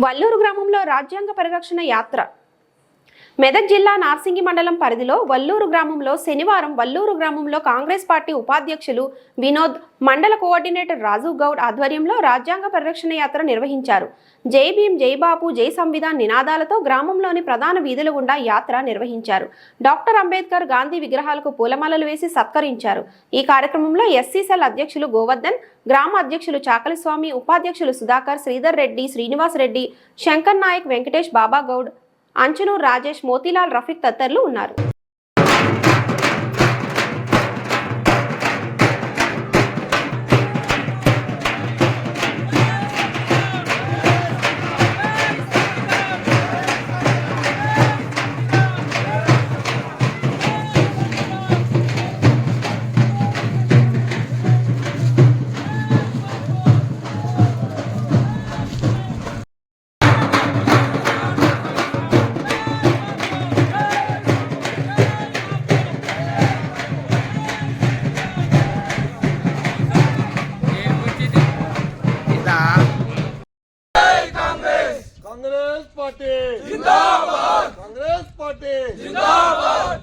వల్లూరు గ్రామంలో రాజ్యాంగ పరిరక్షణ యాత్ర. మెదక్ జిల్లా నార్సింగి మండలం పరిధిలో వల్లూరు గ్రామంలో శనివారం వల్లూరు గ్రామంలో కాంగ్రెస్ పార్టీ ఉపాధ్యక్షులు వినోద్, మండల కోఆర్డినేటర్ రాజు గౌడ్ ఆధ్వర్యంలో రాజ్యాంగ పరిరక్షణ యాత్ర నిర్వహించారు. జై భీం, జై బాపు, జై సంవిధాన్ నినాదాలతో గ్రామంలోని ప్రధాన వీధుల గుండా యాత్ర నిర్వహించారు. డాక్టర్ అంబేద్కర్, గాంధీ విగ్రహాలకు పూలమాలలు వేసి సత్కరించారు. ఈ కార్యక్రమంలో ఎస్సీ సెల్ అధ్యక్షులు గోవర్ధన్, గ్రామ అధ్యక్షులు చాకలి స్వామి, ఉపాధ్యక్షులు సుధాకర్, శ్రీధర్ రెడ్డి, శ్రీనివాస్ రెడ్డి, శంకర్ నాయక్, వెంకటేష్, బాబా గౌడ్, అంచనూర్ రాజేష్, మోతీలాల్, రఫీక్ తదితరులు ఉన్నారు. कांग्रेस पार्टी जिंदाबाद, कांग्रेस पार्टी जिंदाबाद।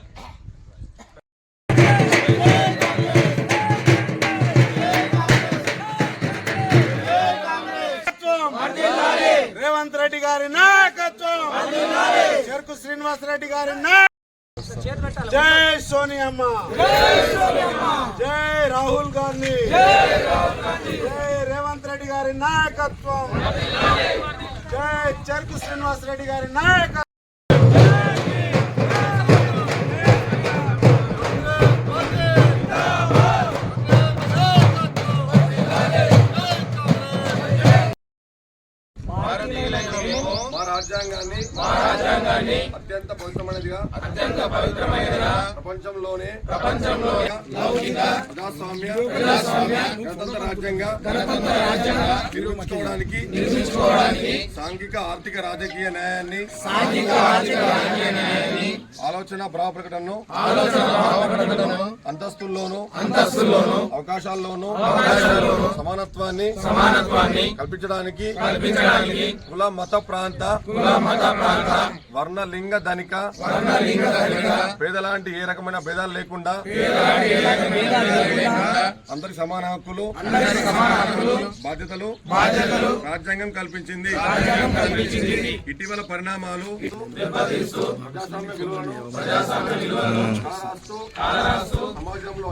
రేవంత్ రెడ్డి గారి నాయకత్వం, చెరుకు శ్రీనివాస్ రెడ్డి గారి నాయకత్వం, జై సోనియమ్మ, జై రాహుల్ గాంధీ, జై రేవంత్ రెడ్డి గారి నాయకత్వం, జై చెరుకు శ్రీనివాస్ రెడ్డి గారి నాయకత్వం. మా రాజ్యాంగాన్ని అత్యంత పవిత్రమైనదిగా ప్రపంచంలోనే ప్రజాస్వామ్య గణతంత్ర రాజ్యంగా నిర్మించుకోవడానికి సాంఘిక ఆర్థిక రాజకీయ న్యాయాన్ని ఆలోచన భావ ప్రకటనను అంతస్తుల్లోనూ అవకాశాల్లోనూ సమానత్వాన్ని కల్పించడానికి కుల మత ప్రాంత వర్ణ లింగ ధనిక పేదలాంటి ఏ రకమైన భేదాలు లేకుండా అందరికి సమాన హక్కులు బాధ్యతలు రాజ్యాంగం కల్పించింది. ఇటీవల పరిణామాలు ప్రజాస్వామ్య విలువలను సమాజంలో